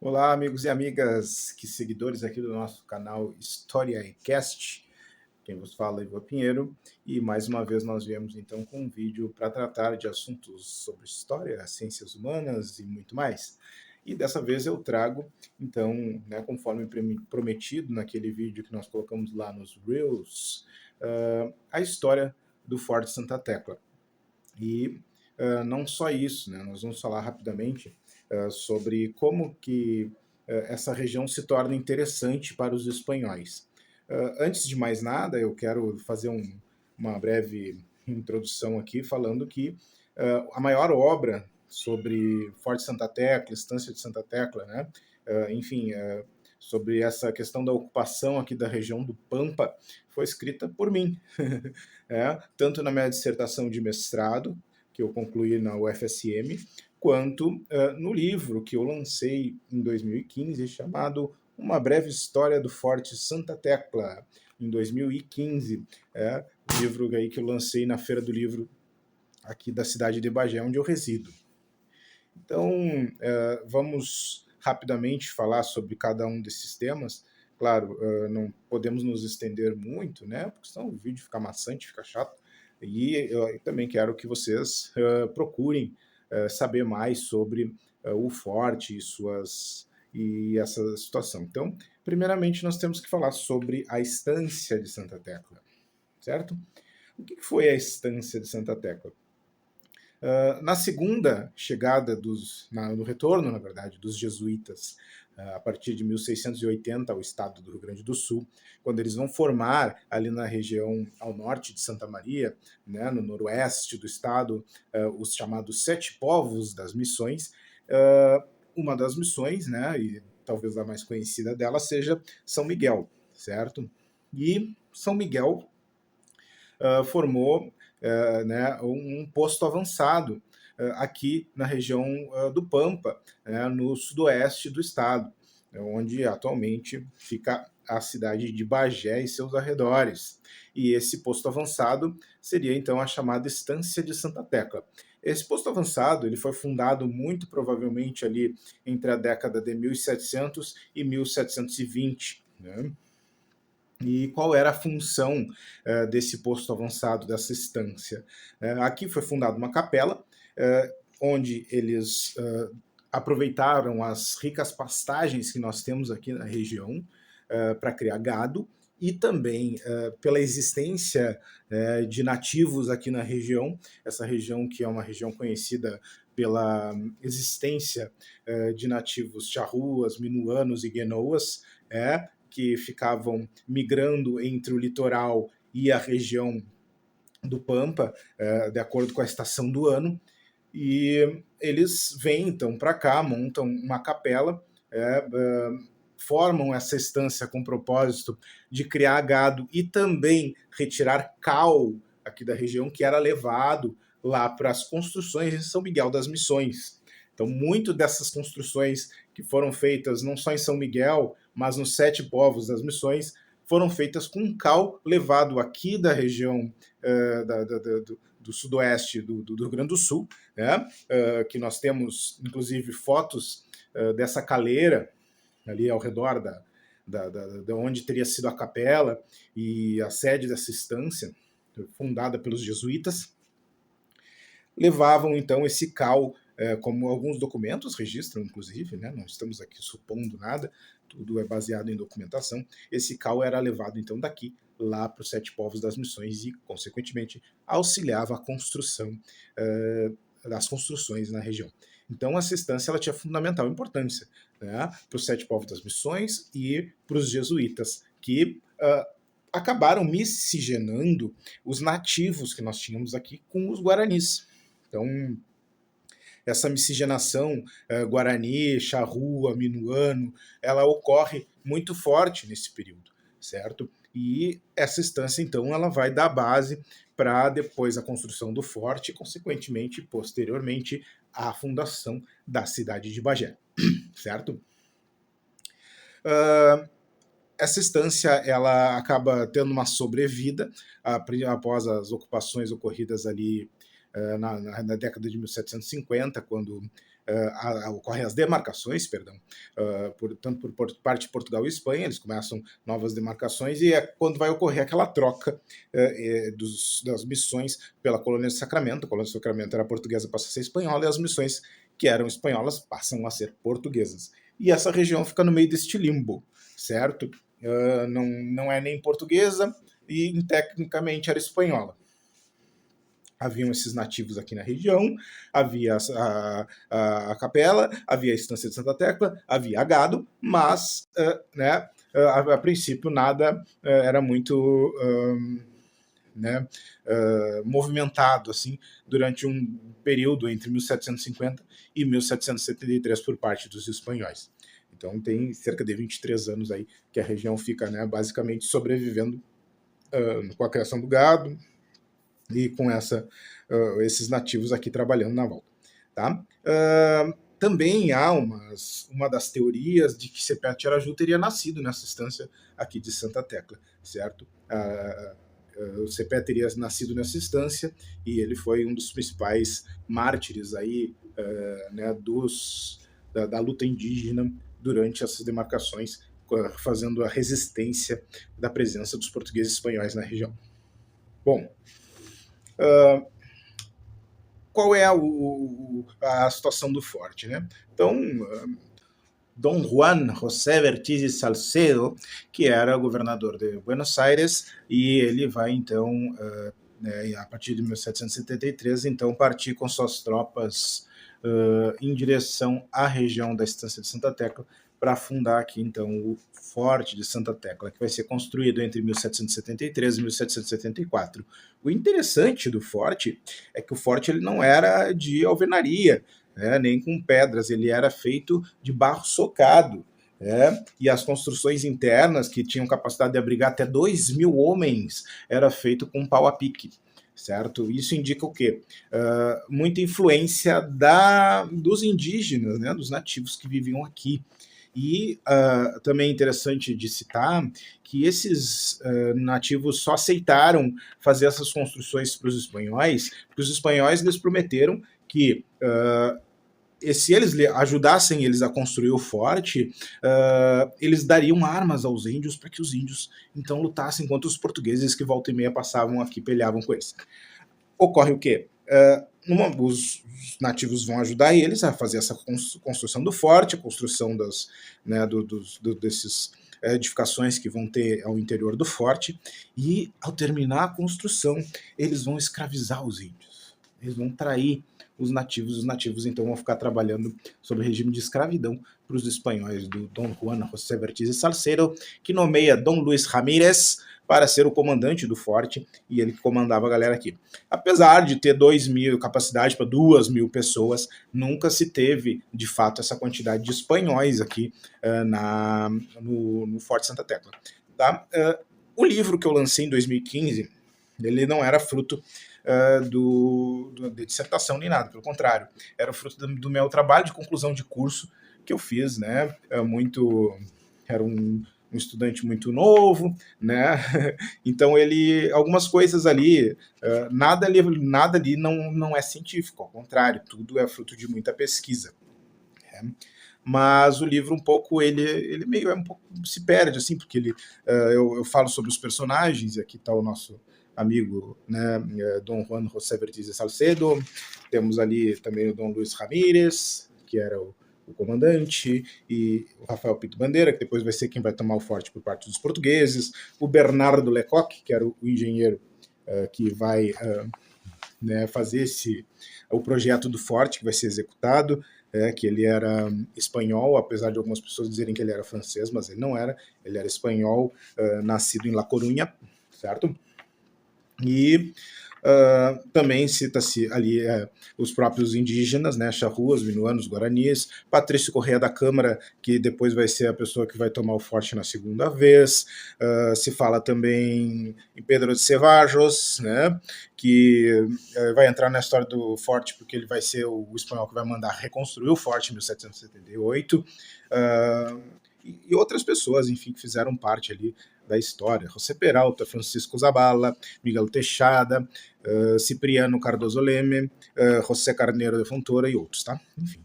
Olá, amigos e amigas, que seguidores aqui do nosso canal História e Cast. Quem vos fala é Ivo Pinheiro, e mais uma vez nós viemos então com um vídeo para tratar de assuntos sobre história, ciências humanas e muito mais. E dessa vez eu trago, então, conforme prometido naquele vídeo que nós colocamos lá nos Reels, a história do Forte Santa Tecla. E não só isso, né? Nós vamos falar rapidamente sobre como que essa região se torna interessante para os espanhóis. Antes de mais nada, eu quero fazer uma breve introdução aqui, falando que a maior obra sobre Forte Santa Tecla, Estância de Santa Tecla, né? Enfim, sobre essa questão da ocupação aqui da região do Pampa, foi escrita por mim. Tanto na minha dissertação de mestrado, que eu concluí na UFSM, quanto no livro que eu lancei em 2015, chamado Uma Breve História do Forte Santa Tecla, em 2015. Livro aí que eu lancei na Feira do Livro aqui da cidade de Bagé, onde eu resido. Então, vamos rapidamente falar sobre cada um desses temas. Claro, não podemos nos estender muito, né? Porque senão o vídeo fica maçante, fica chato. E eu também quero que vocês procurem saber mais sobre o forte e essa situação. Então, primeiramente, nós temos que falar sobre a estância de Santa Tecla, certo? O que foi a estância de Santa Tecla? Na segunda chegada no retorno, na verdade, dos jesuítas, a partir de 1680 ao estado do Rio Grande do Sul, quando eles vão formar ali na região ao norte de Santa Maria, né, no noroeste do estado, os chamados Sete Povos das Missões. Uma das missões, né, e talvez a mais conhecida dela, seja São Miguel, certo? E São Miguel formou um posto avançado aqui na região do Pampa, no sudoeste do estado, onde atualmente fica a cidade de Bagé e seus arredores. E esse posto avançado seria então a chamada Estância de Santa Tecla. Esse posto avançado ele foi fundado muito provavelmente ali entre a década de 1700 e 1720, né? E qual era a função desse posto avançado, dessa estância? Aqui foi fundada uma capela, onde eles aproveitaram as ricas pastagens que nós temos aqui na região para criar gado, e também pela existência de nativos aqui na região, essa região que é uma região conhecida pela existência de nativos charruas, minuanos e guenoas, que ficavam migrando entre o litoral e a região do Pampa, de acordo com a estação do ano, e eles vêm então para cá, montam uma capela, formam essa estância com o propósito de criar gado e também retirar cal aqui da região, que era levado lá para as construções em São Miguel das Missões. Então, muito dessas construções que foram feitas não só em São Miguel, mas nos Sete Povos das Missões, foram feitas com cal levado aqui da região do sudoeste do Rio Grande do Sul, né? Que nós temos, inclusive, fotos dessa caleira ali ao redor da onde teria sido a capela e a sede dessa estância, fundada pelos jesuítas. Levavam então esse cal, como alguns documentos registram, inclusive, né? Não estamos aqui supondo nada, tudo é baseado em documentação. Esse cal era levado então daqui lá para os Sete Povos das Missões e, consequentemente, auxiliava a construção das construções na região. Então, essa estância ela tinha fundamental importância, né, para os Sete Povos das Missões e para os jesuítas, que acabaram miscigenando os nativos que nós tínhamos aqui com os guaranis. Então, essa miscigenação guarani, charrua, minuano, ela ocorre muito forte nesse período, certo? E essa estância, então, ela vai dar base para depois a construção do forte e, consequentemente, posteriormente, a fundação da cidade de Bagé, certo? Essa estância ela acaba tendo uma sobrevida após as ocupações ocorridas ali na década de 1750, quando ocorrem as demarcações, perdão, tanto por parte de Portugal e Espanha, eles começam novas demarcações e é quando vai ocorrer aquela troca das missões pela colônia de Sacramento. A colônia de Sacramento era portuguesa, passa a ser espanhola, e as missões que eram espanholas passam a ser portuguesas. E essa região fica no meio deste limbo, certo? Não é nem portuguesa e tecnicamente era espanhola. Haviam esses nativos aqui na região, havia a capela, havia a estância de Santa Tecla, havia gado, mas a princípio nada era muito movimentado assim durante um período entre 1750 e 1773 por parte dos espanhóis. Então tem cerca de 23 anos aí que a região fica basicamente sobrevivendo com a criação do gado, e com esses nativos aqui trabalhando na volta. Tá? Também há uma das teorias de que Sepet Araju teria nascido nessa estância aqui de Santa Tecla, certo? O Sepet teria nascido nessa estância e ele foi um dos principais mártires aí, da luta indígena durante essas demarcações, fazendo a resistência da presença dos portugueses e espanhóis na região. Bom, qual é a situação do forte, né? Então, Dom Juan José Vertiz Salcedo, que era governador de Buenos Aires, e ele vai então, a partir de 1773, então partir com suas tropas em direção à região da Estância de Santa Tecla para fundar aqui então o Forte de Santa Tecla, que vai ser construído entre 1773 e 1774. O interessante do forte é que o forte ele não era de alvenaria, nem com pedras, ele era feito de barro socado. E as construções internas, que tinham capacidade de abrigar até 2.000 homens, era feito com pau a pique. Certo? Isso indica o quê? Muita influência dos indígenas, dos nativos que viviam aqui. E também é interessante de citar que esses nativos só aceitaram fazer essas construções para os espanhóis, porque os espanhóis lhes prometeram que se eles ajudassem eles a construir o forte, eles dariam armas aos índios para que os índios então lutassem contra os portugueses que volta e meia passavam aqui, peleavam com eles. Ocorre o quê? Os nativos vão ajudar eles a fazer essa construção do forte, a construção desses edificações que vão ter ao interior do forte, e ao terminar a construção, eles vão escravizar os índios. Eles vão trair os nativos então vão ficar trabalhando sob o regime de escravidão para os espanhóis do Dom Juan José Vertiz Salcedo, que nomeia Dom Luiz Ramírez para ser o comandante do forte, e ele que comandava a galera aqui. Apesar de ter 2.000, capacidade para 2.000 pessoas, nunca se teve, de fato, essa quantidade de espanhóis aqui no Forte Santa Tecla. Tá? O livro que eu lancei em 2015, ele não era fruto de dissertação nem nada, pelo contrário, era fruto do meu trabalho de conclusão de curso que eu fiz, era um estudante muito novo, então algumas coisas ali, nada ali não é científico, ao contrário, tudo é fruto de muita pesquisa. Mas o livro um pouco, ele meio um pouco se perde, assim, porque eu falo sobre os personagens, e aqui está o nosso amigo, Dom Juan José Vertiz Salcedo, temos ali também o Dom Luiz Ramírez, que era o comandante, e o Rafael Pinto Bandeira, que depois vai ser quem vai tomar o forte por parte dos portugueses, o Bernardo Lecoq, que era o engenheiro que vai fazer o projeto do forte, que vai ser executado, que ele era espanhol, apesar de algumas pessoas dizerem que ele era francês, mas ele não era, ele era espanhol, nascido em La Coruña, certo? E também cita-se ali os próprios indígenas, charrúas, minuanos, guaranis, Patrício Corrêa da Câmara, que depois vai ser a pessoa que vai tomar o forte na segunda vez, se fala também em Pedro de Cevallos, que vai entrar na história do forte porque ele vai ser o espanhol que vai mandar reconstruir o forte em 1778, e outras pessoas, enfim, que fizeram parte ali da história. José Peralta, Francisco Zabala, Miguel Teixada, Cipriano Cardoso Leme, José Carneiro de Fontoura e outros, tá? Enfim.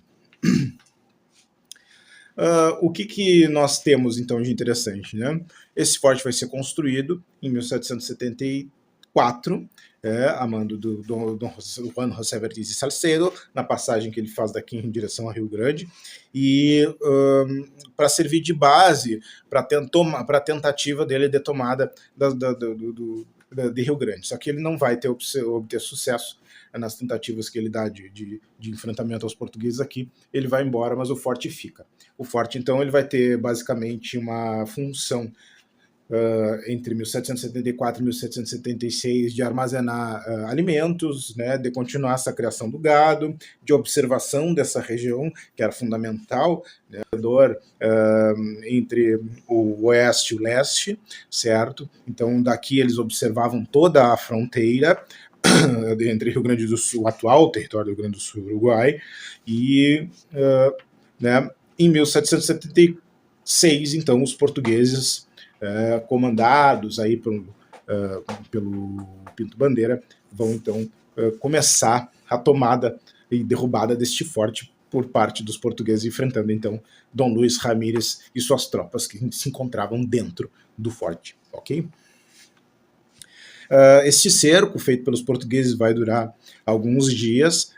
O que nós temos, então, de interessante, né? Esse forte vai ser construído em 1774, a mando do Dom Juan José Verdiz e Salcedo, na passagem que ele faz daqui em direção a Rio Grande, e para servir de base para a tentativa dele de tomada de Rio Grande. Só que ele não vai obter sucesso nas tentativas que ele dá de enfrentamento aos portugueses aqui. Ele vai embora, mas o forte fica. O forte, então, ele vai ter basicamente uma função entre 1774 e 1776 de armazenar alimentos, né, de continuar essa criação do gado, de observação dessa região, que era fundamental, né, entre o oeste e o leste, certo? Então, daqui eles observavam toda a fronteira entre Rio Grande do Sul, o atual território do Rio Grande do Sul e Uruguai, e né, em 1776, então, os portugueses, comandados aí pelo Pinto Bandeira, vão então começar a tomada e derrubada deste forte por parte dos portugueses, enfrentando então Dom Luís Ramírez e suas tropas que se encontravam dentro do forte, ok? Este cerco feito pelos portugueses vai durar alguns dias.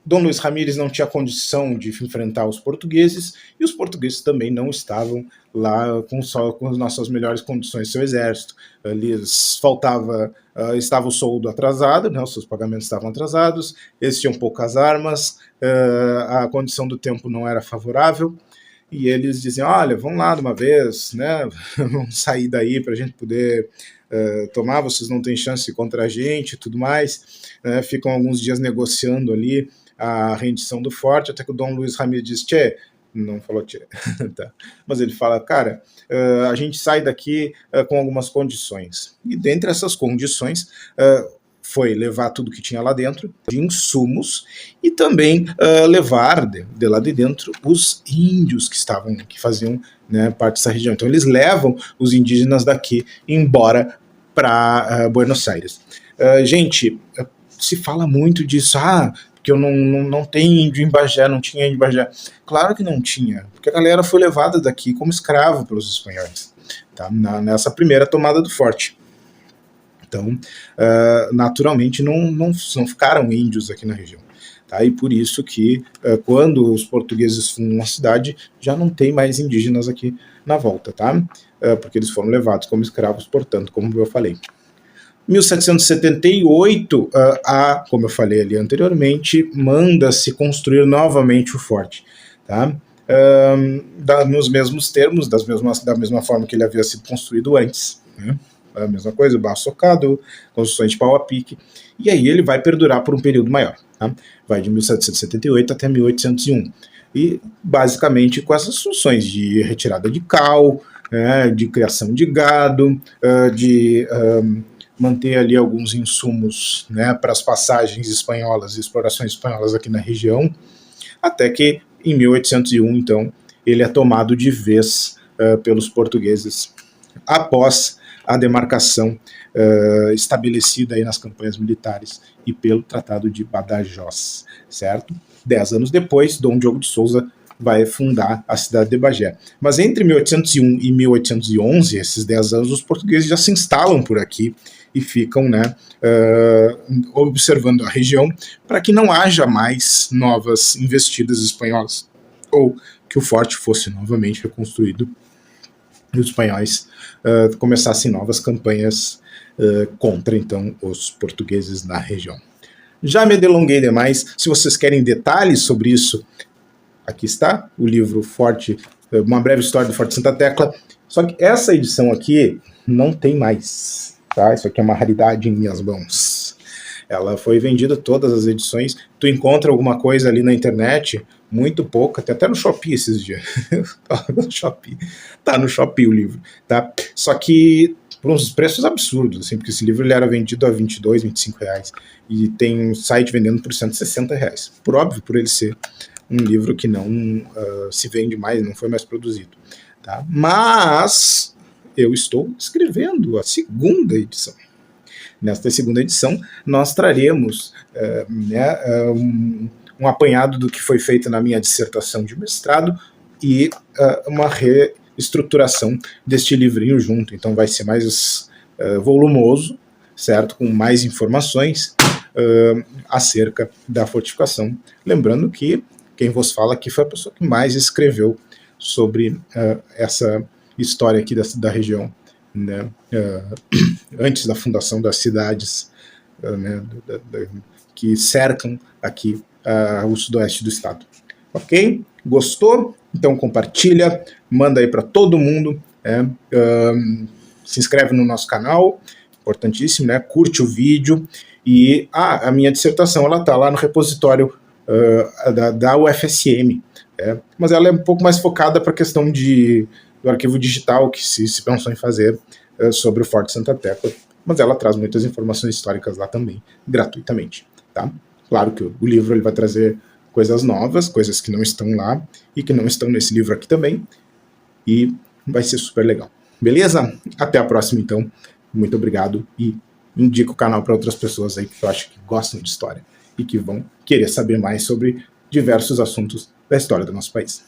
Dom Luís Ramírez não tinha condição de enfrentar os portugueses, e os portugueses também não estavam lá com as nossas melhores condições, seu exército. Lhes faltava, estava o soldo atrasado, né, os seus pagamentos estavam atrasados, eles tinham poucas armas, a condição do tempo não era favorável, e eles diziam, olha, vamos lá de uma vez, né, vamos sair daí para a gente poder tomar, vocês não têm chance contra a gente e tudo mais. Ficam alguns dias negociando ali a rendição do forte, até que o Dom Luís Ramírez diz, tchê, não falou tchê, tá. Mas ele fala, cara, a gente sai daqui com algumas condições. E dentre essas condições, foi levar tudo que tinha lá dentro, de insumos, e também levar de lá de dentro os índios que faziam, né, parte dessa região. Então eles levam os indígenas daqui embora para Buenos Aires. Gente, se fala muito disso, porque eu não tem índio em Bagé, não tinha índio em Bagé. Claro que não tinha, porque a galera foi levada daqui como escravo pelos espanhóis, tá? Nessa primeira tomada do forte. Então, naturalmente, não ficaram índios aqui na região. Tá? E por isso que, quando os portugueses fundam a cidade, já não tem mais indígenas aqui na volta, tá? Porque eles foram levados como escravos, portanto, como eu falei. 1778, como eu falei ali anteriormente, manda-se construir novamente o forte, tá? Nos mesmos termos, da mesma forma que ele havia sido construído antes, né? A mesma coisa, barro socado, construções de pau a pique, e aí ele vai perdurar por um período maior, tá? Vai de 1778 até 1801, e basicamente com essas funções de retirada de cal, de criação de gado, de manter ali alguns insumos, né, para as passagens espanholas e explorações espanholas aqui na região, até que em 1801, então, ele é tomado de vez pelos portugueses, após a demarcação estabelecida aí nas campanhas militares e pelo Tratado de Badajoz, certo? 10 anos depois, Dom Diogo de Souza vai fundar a cidade de Bagé. Mas entre 1801 e 1811, esses 10 anos, os portugueses já se instalam por aqui e ficam, né, observando a região para que não haja mais novas investidas espanholas, ou que o forte fosse novamente reconstruído e os espanhóis começassem novas campanhas contra, então, os portugueses na região. Já me delonguei demais. Se vocês querem detalhes sobre isso, aqui está o livro Forte, uma breve história do Forte Santa Tecla. Só que essa edição aqui não tem mais, tá? Isso aqui é uma raridade em minhas mãos. Ela foi vendida, todas as edições. Tu encontra alguma coisa ali na internet, muito pouca, tem até no Shopee esses dias. Tá no Shopee o livro, tá? Só que por uns preços absurdos, assim, porque esse livro ele era vendido a 22, 25 reais, e tem um site vendendo por 160 reais. Por óbvio, por ele ser um livro que não se vende mais, não foi mais produzido, tá? Mas eu estou escrevendo a segunda edição. Nesta segunda edição, nós traremos um apanhado do que foi feito na minha dissertação de mestrado e uma reestruturação deste livrinho junto. Então vai ser mais volumoso, certo? Com mais informações acerca da fortificação. Lembrando que quem vos fala aqui foi a pessoa que mais escreveu sobre essa história aqui da região, né? Antes da fundação das cidades, né? Que cercam aqui o sudoeste do estado. Ok? Gostou? Então compartilha, manda aí para todo mundo, se inscreve no nosso canal, importantíssimo, né? Curte o vídeo. E a minha dissertação ela está lá no repositório da UFSM, mas ela é um pouco mais focada para a questão do arquivo digital que se pensou em fazer sobre o Forte Santa Tecla, mas ela traz muitas informações históricas lá também, gratuitamente. Tá? Claro que o livro ele vai trazer coisas novas, coisas que não estão lá e que não estão nesse livro aqui também, e vai ser super legal. Beleza? Até a próxima, então. Muito obrigado e indica o canal para outras pessoas aí que eu acho que gostam de história e que vão querer saber mais sobre diversos assuntos da história do nosso país.